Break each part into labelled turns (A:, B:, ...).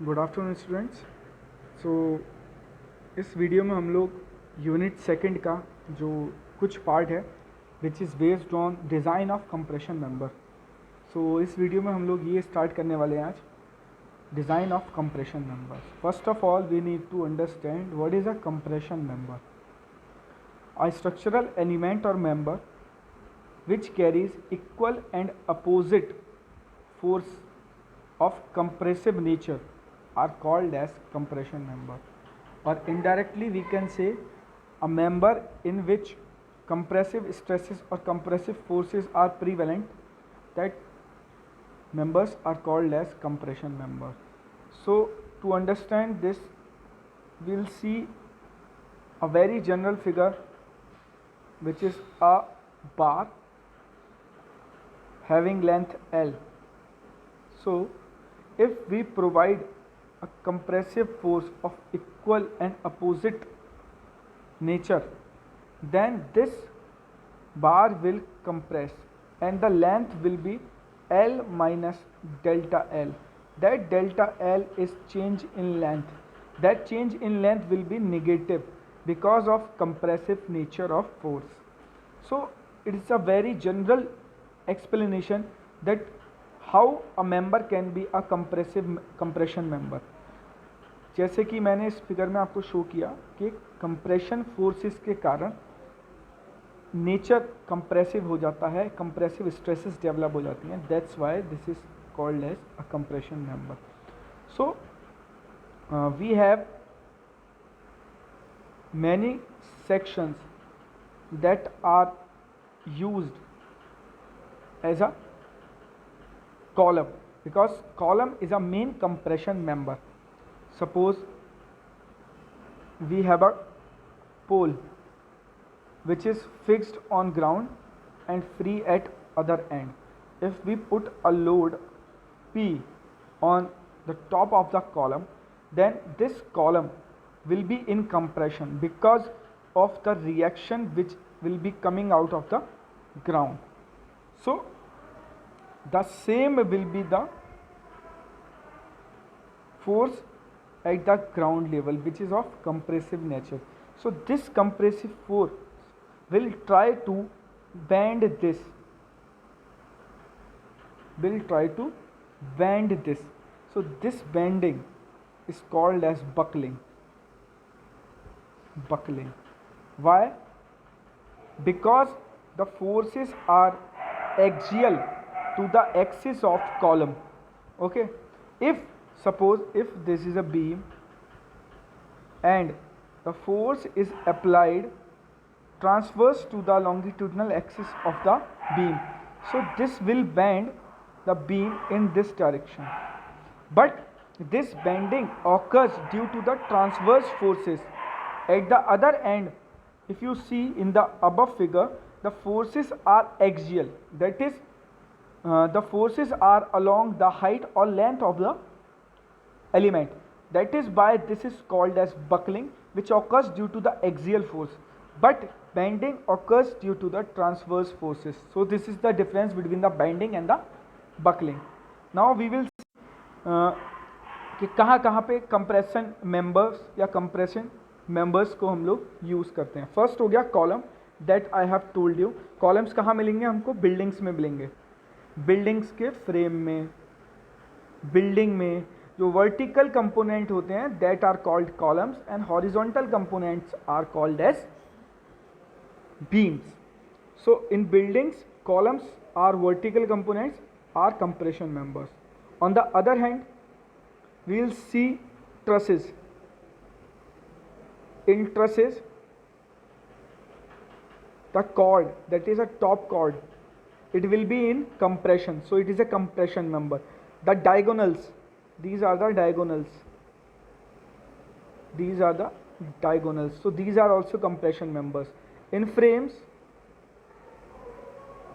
A: Good afternoon students. सो इस video में हम लोग यूनिट सेकंड का जो कुछ पार्ट है which is based on design of compression member. So इस वीडियो में हम लोग ये स्टार्ट करने वाले हैं आज design of compression member. First of all we need to understand what is a compression member. A structural element or member which carries equal and opposite force of compressive nature are called as compression member, or indirectly we can say a member in which compressive stresses or compressive forces are prevalent, that members are called as compression member. So to understand this, we'll see a very general figure which is a bar having length L. So if we provide a compressive force of equal and opposite nature, then this bar will compress and the length will be L minus delta L. That delta L is change in length. That change in length will be negative because of compressive nature of force. So it is a very general explanation that how a member can be a compression member. जैसे कि मैंने इस figure में आपको show किया कि compression forces के कारण नेचर कंप्रेसिव हो जाता है, कंप्रेसिव स्ट्रेसेस डेवलप हो जाती हैं, that's why this is called as a compression member. So we have many sections that are used as a column, because column is a main compression member. Suppose we have a pole which is fixed on ground and free at other end. If we put a load P on the top of the column, then this column will be in compression because of the reaction which will be coming out of the ground. So the same will be the force at the ground level which is of compressive nature. So this compressive force will try to bend this, so this bending is called as buckling. Why? Because the forces are axial to the axis of column. Okay, suppose if this is a beam and the force is applied transverse to the longitudinal axis of the beam, so this will bend the beam in this direction, but this bending occurs due to the transverse forces at the other end. If you see in the above figure, the forces are axial, that is the forces are along the height or length of the element, that is why this is called as buckling, which occurs due to the axial force, but bending occurs due to the transverse forces. So this is the difference between the bending and the buckling. Now we will see कि कहाँ पे compression members या compression members को हम लोग use करते हैं. First हो गया column, that I have told you. Columns कहाँ मिलेंगे हमको? बिल्डिंग्स में मिलेंगे. बिल्डिंग्स के फ्रेम में, बिल्डिंग में जो वर्टिकल कंपोनेंट होते हैं that are called columns and horizontal components are called as beams. So in buildings columns are vertical components are compression members. On the other hand, we will see trusses. In trusses, the cord, that is a top cord, it will be in compression, so it is a compression member. The diagonals, these are the diagonals, so these are also compression members. In frames,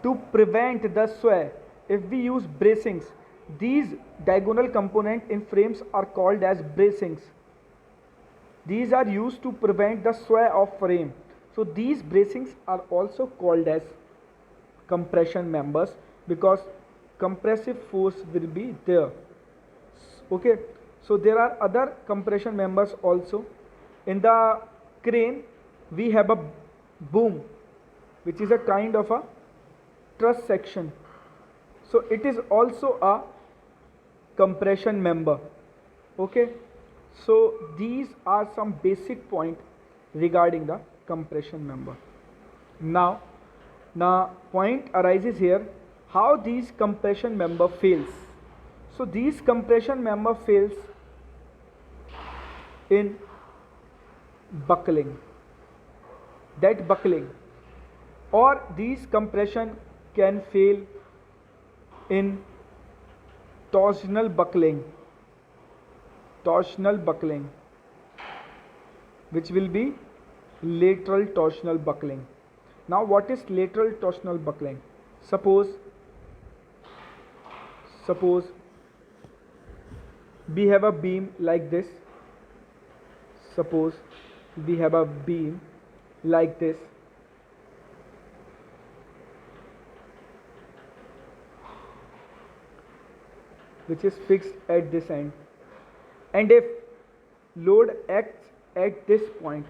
A: to prevent the sway, if we use bracings, these diagonal components in frames are called as bracings. These are used to prevent the sway of frame, so these bracings are also called as compression members because compressive force will be there. Okay, So there are other compression members also. In the crane we have a boom, which is a kind of a truss section. So it is also a compression member. Okay, so these are some basic point regarding the compression member. Now point arises here, how these compression member fails. So these compression member fails in buckling, that buckling, or these compression can fail in torsional buckling, which will be lateral torsional buckling. Now what is lateral torsional buckling? Suppose we have a beam like this. Suppose we have a beam like this. Which is fixed at this end, and if load acts at this point,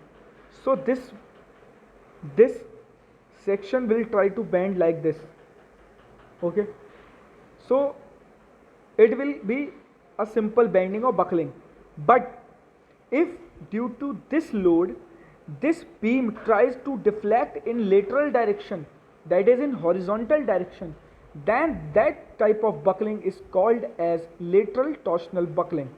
A: so this section will try to bend like this. Okay, so it will be a simple bending or buckling. But if due to this load this beam tries to deflect in lateral direction, that is in horizontal direction, then that type of buckling is called as lateral torsional buckling.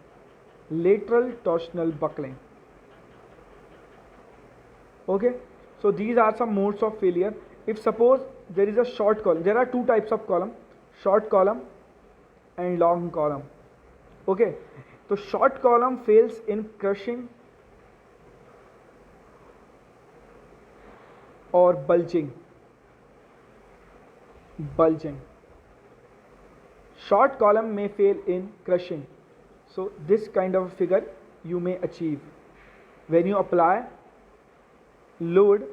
A: Okay, so these are some modes of failure. If suppose there is a short column, there are two types of column, short column and long column. Okay, so short column fails in crushing or bulging. Short column may fail in crushing. So this kind of figure you may achieve when you apply load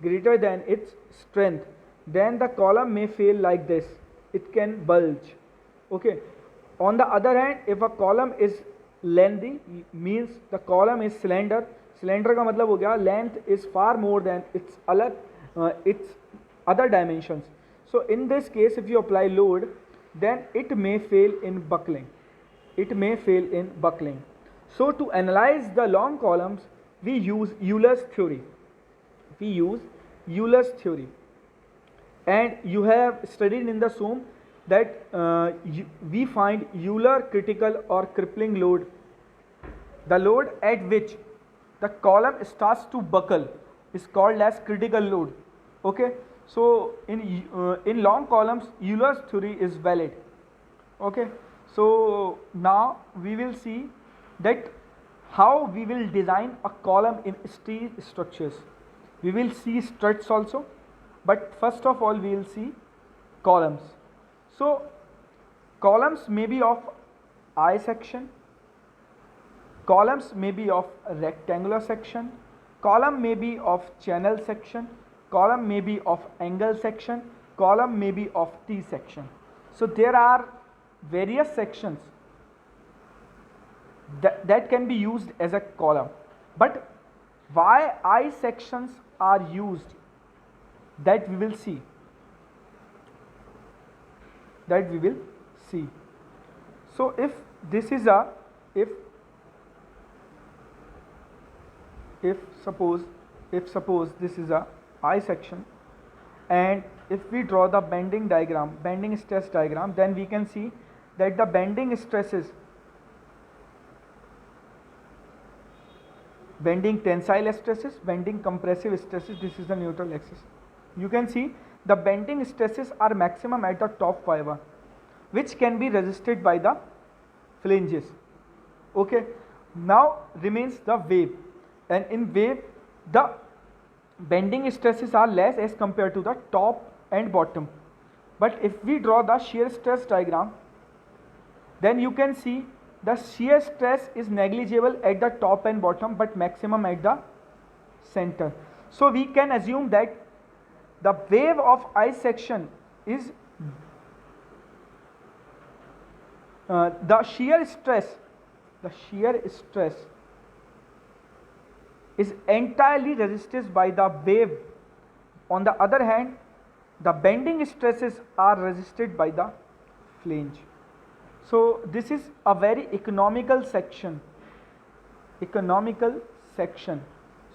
A: greater than its strength. Then the column may fail like this, it can bulge. Okay, on the other hand, if a column is lengthy, means the column is slender का मतलब हो गया length is far more than its other dimensions. So in this case, if you apply load, then it may fail in buckling. So to analyze the long columns, we use Euler's theory. And you have studied in the SOM that we find Euler critical or crippling load, the load at which the column starts to buckle, is called as critical load. Okay, so in long columns Euler's theory is valid. Okay, so now we will see that how we will design a column in steel structures. We will see struts also, but first of all we will see columns. So columns may be of I section, columns may be of rectangular section, column may be of channel section, column may be of angle section, column may be of T section. So there are various sections that can be used as a column. But why I sections are used, that we will see. So if this is a, if suppose this is a I section, and if we draw the bending stress diagram, then we can see that the bending stresses, bending tensile stresses, bending compressive stresses, this is the neutral axis. You can see the bending stresses are maximum at the top fiber, which can be resisted by the flanges. Okay, now remains the wave, and in wave the bending stresses are less as compared to the top and bottom. But if we draw the shear stress diagram, then you can see the shear stress is negligible at the top and bottom, but maximum at the center. So we can assume that the wave of I section is the shear stress the shear stress is entirely resisted by the wave. On the other hand, the bending stresses are resisted by the flange. So this is a very economical section.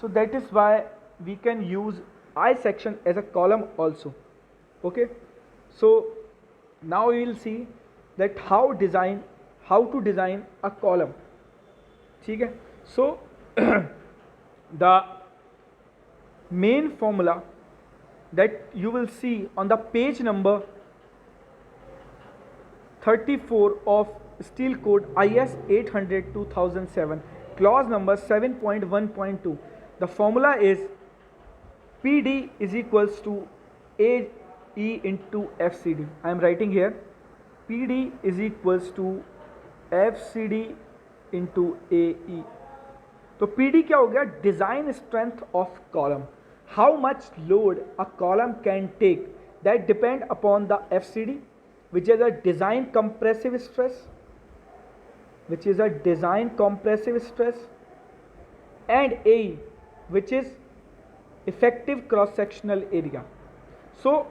A: So that is why we can use I section as a column also. Okay. So now we will see that how to design a column. ठीक है. So the main formula that you will see on the page number 34 of Steel Code IS 800 2007, clause number 7.1.2. The formula is PD is equals to AE into FCD. I am writing here PD is equals to FCD into AE. तो PD क्या हो गया? Design strength of column. How much load a column can take, that depend upon the FCD, which is a design compressive stress, and AE, which is effective cross sectional area. So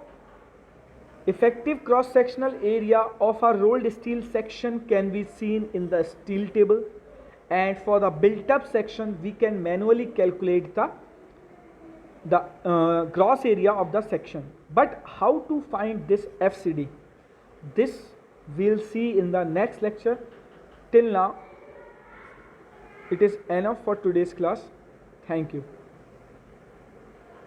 A: effective cross sectional area of a rolled steel section can be seen in the steel table, and for the built up section we can manually calculate the gross area of the section. But how to find this FCD, this we'll see in the next lecture. Till now it is enough for today's class. Thank you.